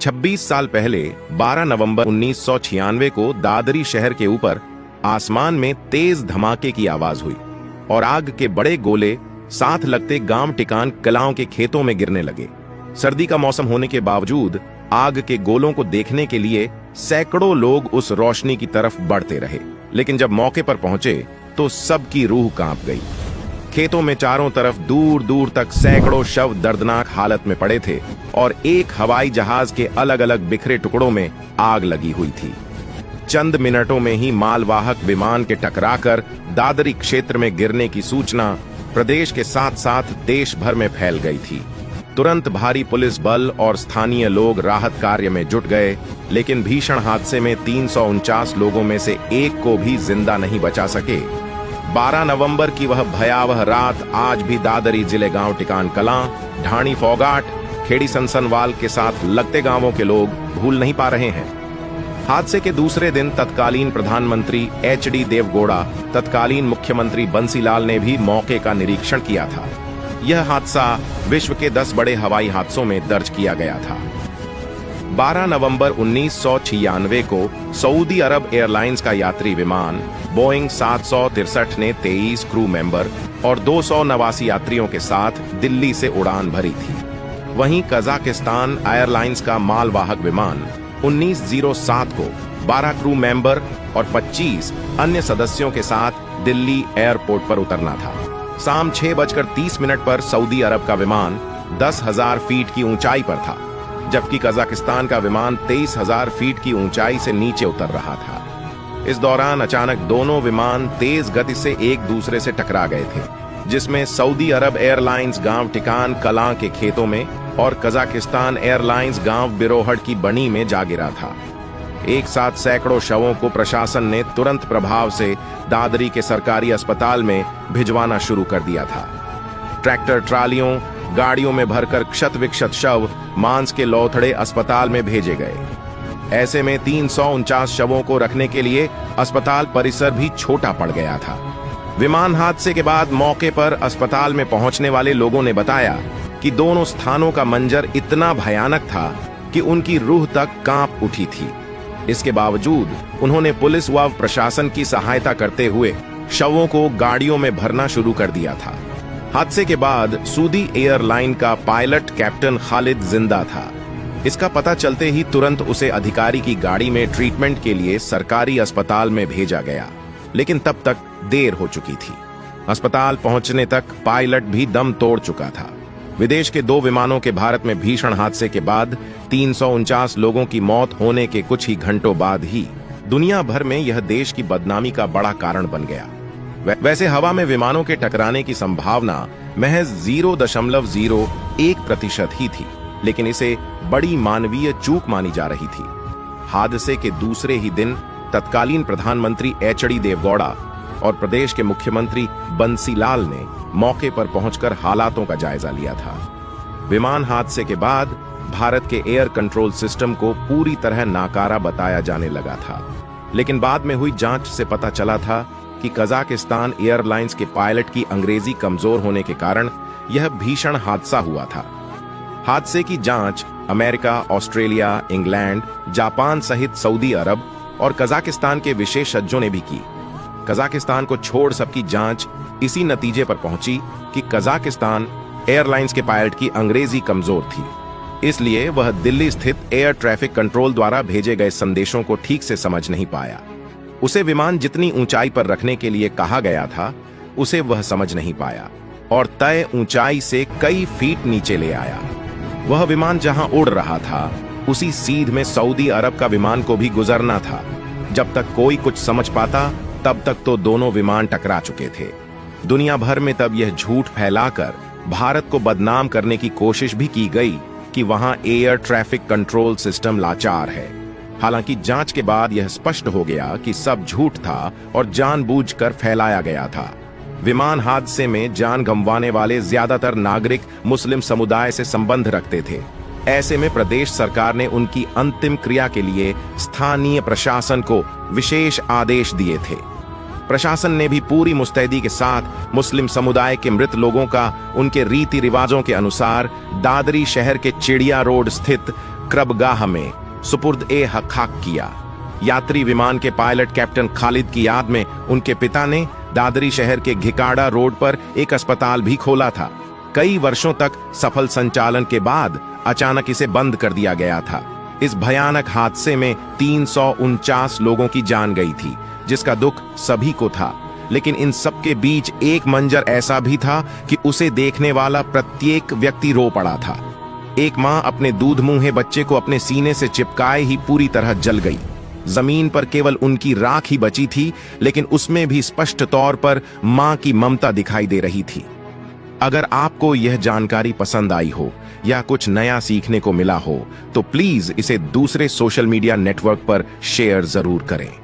26 साल पहले 12 नवंबर 1996 को दादरी शहर के ऊपर आसमान में तेज धमाके की आवाज हुई और आग के बड़े गोले साथ लगते गांव टिकान कलाओं के खेतों में गिरने लगे। सर्दी का मौसम होने के बावजूद आग के गोलों को देखने के लिए सैकड़ों लोग उस रोशनी की तरफ बढ़ते रहे, लेकिन जब मौके पर पहुंचे तो सबकी रूह कांप गई। खेतों में चारों तरफ दूर दूर तक सैकड़ों शव दर्दनाक हालत में पड़े थे और एक हवाई जहाज के अलग अलग बिखरे टुकड़ों में आग लगी हुई थी। चंद मिनटों में ही मालवाहक विमान के टकराकर दादरी क्षेत्र में गिरने की सूचना प्रदेश के साथ साथ देश भर में फैल गई थी। तुरंत भारी पुलिस बल और स्थानीय लोग राहत कार्य में जुट गए, लेकिन भीषण हादसे में 349 लोगों में से एक को भी जिंदा नहीं बचा सके। 12 नवंबर की वह भयावह रात आज भी दादरी जिले गांव टिकान कलां, ढाणी फोगाट, खेड़ी सनसनवाल के साथ लगते गांवों के लोग भूल नहीं पा रहे हैं। हादसे के दूसरे दिन तत्कालीन प्रधानमंत्री एच.डी. देवगौड़ा, तत्कालीन मुख्यमंत्री बंसीलाल ने भी मौके का निरीक्षण किया था। यह हादसा विश्व के 10 बड़े हवाई हादसों में दर्ज किया गया था। 12 नवंबर 1996 को सऊदी अरब एयरलाइंस का यात्री विमान बोइंग 763 ने 23 क्रू मेंबर और 289 यात्रियों के साथ दिल्ली से उड़ान भरी थी। वहीं कजाकिस्तान एयरलाइंस का मालवाहक विमान 1907 को 12 क्रू मेंबर और 25 अन्य सदस्यों के साथ दिल्ली एयरपोर्ट पर उतरना था। शाम 6:30 पर सऊदी अरब का विमान 10,000 फीट की ऊंचाई पर था, जबकि कजाकिस्तान का विमान 23,000 फीट की ऊंचाई से नीचे उतर रहा था। इस दौरान अचानक दोनों विमान तेज गति से एक दूसरे से टकरा गए थे, जिसमें सऊदी अरब एयरलाइंस गांव टिकान कलां के खेतों में और कजाकिस्तान एयरलाइंस गांव बिरोहट की बनी में जा गिरा था। एक साथ सैकड़ों शवों को प्रशासन ने तुरंत प्रभाव से दादरी के सरकारी अस्पताल में भिजवाना शुरू कर दिया था। ट्रैक्टर ट्रालियों गाड़ियों में भरकर क्षत विक्षत शव मांस के लौथड़े अस्पताल में भेजे गए। ऐसे में 349 शवों को रखने के लिए अस्पताल परिसर भी छोटा पड़ गया था। विमान हादसे के बाद मौके पर अस्पताल में पहुंचने वाले लोगों ने बताया कि दोनों स्थानों का मंजर इतना भयानक था कि उनकी रूह तक कांप उठी थी। इसके बावजूद उन्होंने पुलिस व प्रशासन की सहायता करते हुए शवों को गाड़ियों में भरना शुरू कर दिया था। हादसे के बाद सऊदी एयरलाइन का पायलट कैप्टन खालिद जिंदा था। इसका पता चलते ही तुरंत उसे अधिकारी की गाड़ी में ट्रीटमेंट के लिए सरकारी अस्पताल में भेजा गया, लेकिन तब तक देर हो चुकी थी। अस्पताल पहुंचने तक पायलट भी दम तोड़ चुका था। विदेश के 2 विमानों के भारत में भीषण हादसे के बाद 349 लोगों की मौत होने के कुछ ही घंटों बाद ही दुनिया भर में यह देश की बदनामी का बड़ा कारण बन गया। वैसे हवा में विमानों के टकराने की संभावना महज 0.01% ही थी, लेकिन इसे बड़ी मानवीय चूक मानी जा रही थी। हादसे के दूसरे ही दिन तत्कालीन प्रधानमंत्री एच.डी. देवगौड़ा और प्रदेश के मुख्यमंत्री बंसीलाल ने मौके पर पहुंचकर हालातों का जायजा लिया था। विमान हादसे के बाद भारत के एयर कंट्रोल सिस्टम को पूरी तरह नाकारा बताया जाने लगा था, लेकिन बाद में हुई जांच से पता चला था कि कजाकिस्तान एयरलाइंस के पायलट की अंग्रेजी कमजोर होने के कारण यह भीषण हादसा हुआ था। हादसे की जांच अमेरिका, ऑस्ट्रेलिया, इंग्लैंड, जापान सहित सऊदी अरब और कजाकिस्तान के विशेषज्ञों ने भी की। कजाकिस्तान को छोड़ सबकी जांच इसी नतीजे पर पहुंची कि कजाकिस्तान एयरलाइंस के पायलट की अंग्रेजी कमजोर थी, इसलिए वह दिल्ली स्थित एयर ट्रैफिक कंट्रोल द्वारा भेजे गए संदेशों को ठीक से समझ नहीं पाया। उसे विमान जितनी ऊंचाई पर रखने के लिए कहा गया था, उसे वह समझ नहीं पाया और तय ऊंचाई से कई फीट नीचे ले आया। वह विमान जहां उड़ रहा था, उसी सीध में सऊदी अरब का विमान को भी गुजरना था। जब तक कोई कुछ समझ पाता, तब तक तो दोनों विमान टकरा चुके थे। दुनिया भर में तब यह झूठ फैलाकर भारत को बदनाम करने की कोशिश भी की गई कि वहां एयर ट्रैफिक कंट्रोल सिस्टम लाचार है। हालांकि जांच के बाद यह स्पष्ट हो गया कि सब झूठ था और जानबूझकर फैलाया गया था। विमान हादसे में जान गंवाने वाले ज्यादातर नागरिक मुस्लिम समुदाय से संबंध रखते थे। ऐसे में प्रदेश सरकार ने उनकी अंतिम क्रिया के लिए स्थानीय प्रशासन को विशेष आदेश दिए थे। प्रशासन ने भी पूरी मुस्तैदी के साथ मुस्लिम समुदाय के मृत लोगों का उनके रीति रिवाजों के अनुसार दादरी शहर के चिड़िया रोड स्थित बक्रबगाह में सुपुर्द ए खाक किया। यात्री विमान के पायलट कैप्टन खालिद की याद में उनके पिता ने दादरी शहर के घिकाड़ा रोड पर एक अस्पताल भी खोला था। कई वर्षों तक सफल संचालन के बाद अचानक इसे बंद कर दिया गया था। इस भयानक हादसे में 349 लोगों की जान गई थी, जिसका दुख सभी को था। लेकिन इन सबके बीच एक मंजर ऐसा भी था कि उसे देखने वाला प्रत्येक व्यक्ति रो पड़ा था। एक मां अपने दूध मुंहे बच्चे को अपने सीने से चिपकाए ही पूरी तरह जल गई। जमीन पर केवल उनकी राख ही बची थी, लेकिन उसमें भी स्पष्ट तौर पर मां की ममता दिखाई दे रही थी। अगर आपको यह जानकारी पसंद आई हो या कुछ नया सीखने को मिला हो तो प्लीज इसे दूसरे सोशल मीडिया नेटवर्क पर शेयर जरूर करें।